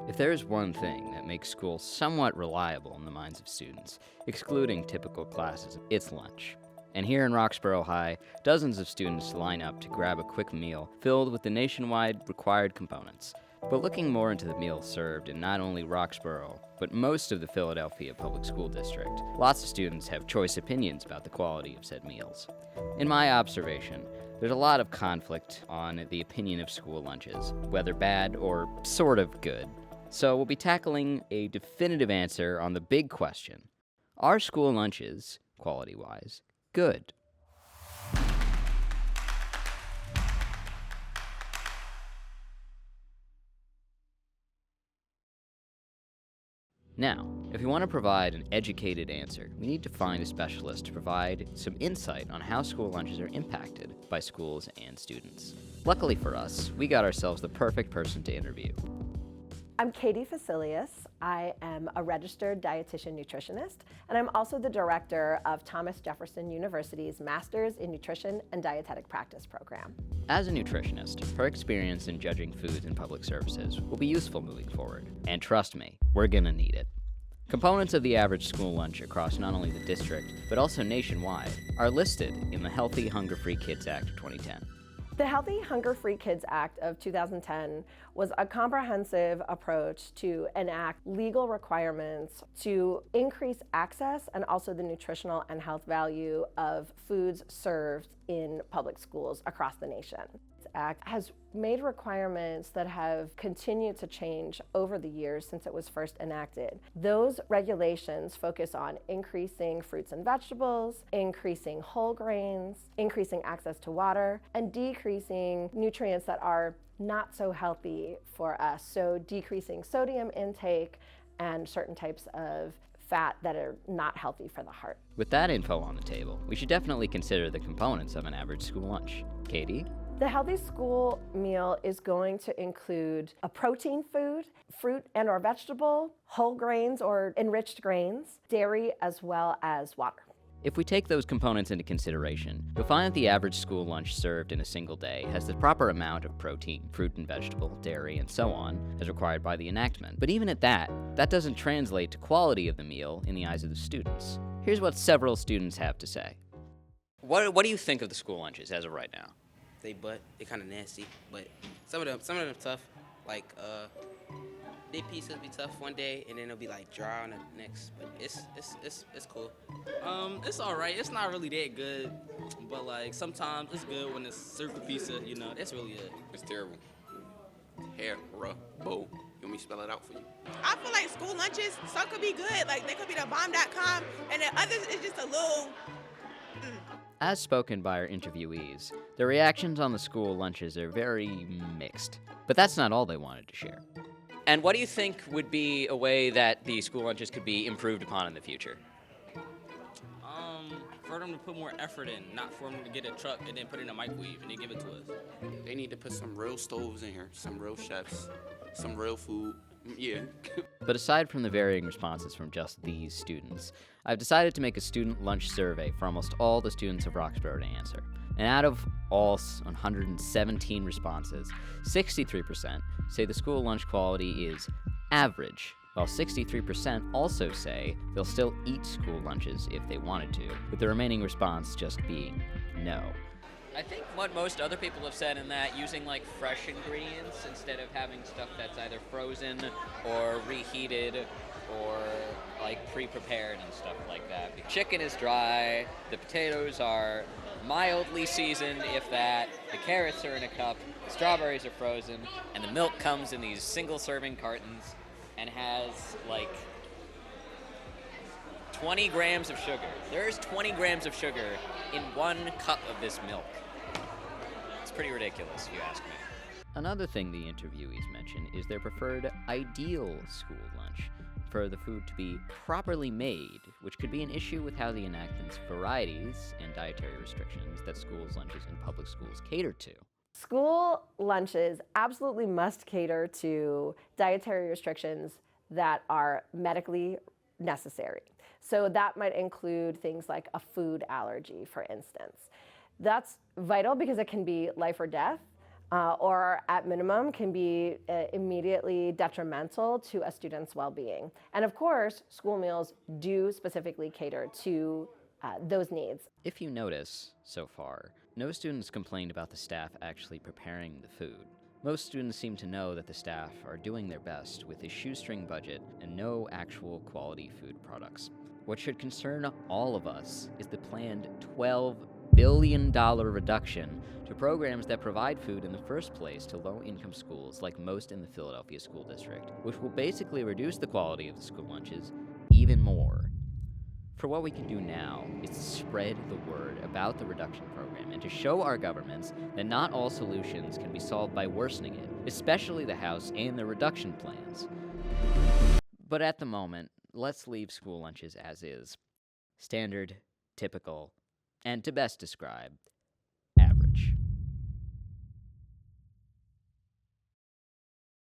If there is one thing that makes school somewhat reliable in the minds of students, excluding typical classes, it's lunch. And here in Roxborough High, dozens of students line up to grab a quick meal filled with the nationwide required components. But looking more into the meals served in not only Roxborough, but most of the Philadelphia Public School District, lots of students have choice opinions about the quality of said meals. In my observation, there's a lot of conflict on the opinion of school lunches, whether bad or sort of good. So we'll be tackling a definitive answer on the big question: are school lunches, quality-wise, good? Now, if we want to provide an educated answer, we need to find a specialist to provide some insight on how school lunches are impacted by schools and students. Luckily for us, we got ourselves the perfect person to interview. I'm Katie Facilius. I am a registered dietitian nutritionist, and I'm also the director of Thomas Jefferson University's Masters in Nutrition and Dietetic Practice program. As a nutritionist, her experience in judging foods and public services will be useful moving forward. And trust me, we're gonna need it. Components of the average school lunch across not only the district, but also nationwide, are listed in the Healthy Hunger-Free Kids Act of 2010. The Healthy Hunger-Free Kids Act of 2010 was a comprehensive approach to enact legal requirements to increase access and also the nutritional and health value of foods served in public schools across the nation. This act has made requirements that have continued to change over the years since it was first enacted. Those regulations focus on increasing fruits and vegetables, increasing whole grains, increasing access to water, and decreasing nutrients that are not so healthy for us. So decreasing sodium intake and certain types of fat that are not healthy for the heart. With that info on the table, we should definitely consider the components of an average school lunch. Katie? The healthy school meal is going to include a protein food, fruit and or vegetable, whole grains or enriched grains, dairy, as well as water. If we take those components into consideration, you'll find that the average school lunch served in a single day has the proper amount of protein, fruit and vegetable, dairy, and so on, as required by the enactment. But even at that doesn't translate to quality of the meal in the eyes of the students. Here's what several students have to say. What do you think of the school lunches as of right now? They kind of nasty, but some of them tough. Like their pieces be tough one day, and then it'll be like dry on the next. But it's cool. It's all right. It's not really that good, but like sometimes it's good when it's circle pizza. You know, that's really good. It's terrible. Terrible. You want me to spell it out for you? I feel like school lunches, some could be good. Like they could be the bomb.com, and then others is just a little. As spoken by our interviewees, their reactions on the school lunches are very mixed. But that's not all they wanted to share. And what do you think would be a way that the school lunches could be improved upon in the future? For them to put more effort in, not for them to get a truck and then put it in a microwave and then give it to us. They need to put some real stoves in here, some real chefs, some real food. Yeah. But aside from the varying responses from just these students, I've decided to make a student lunch survey for almost all the students of Roxborough to answer. And out of all 117 responses, 63% say the school lunch quality is average, while 63% also say they'll still eat school lunches if they wanted to, with the remaining response just being no. I think what most other people have said in that, using like fresh ingredients instead of having stuff that's either frozen or reheated or like pre-prepared and stuff like that. The chicken is dry, the potatoes are mildly seasoned, if that, the carrots are in a cup, the strawberries are frozen, and the milk comes in these single-serving cartons and has like 20 grams of sugar. There's 20 grams of sugar in 1 cup of this milk. It's pretty ridiculous, if you ask me. Another thing the interviewees mention is their preferred ideal school lunch, for the food to be properly made, which could be an issue with how the enactment's varieties and dietary restrictions that schools' lunches in public schools cater to. School lunches absolutely must cater to dietary restrictions that are medically necessary. So that might include things like a food allergy, for instance. That's vital because it can be life or death. or at minimum can be immediately detrimental to a student's well-being. And of course, school meals do specifically cater to those needs. If you notice, so far, no students complained about the staff actually preparing the food. Most students seem to know that the staff are doing their best with a shoestring budget and no actual quality food products. What should concern all of us is the planned $12 billion reduction to programs that provide food in the first place to low-income schools like most in the Philadelphia School District, which will basically reduce the quality of the school lunches even more. For what we can do now is to spread the word about the reduction program and to show our governments that not all solutions can be solved by worsening it, especially the House and the reduction plans. But at the moment, let's leave school lunches as is. Standard, typical, and to best describe,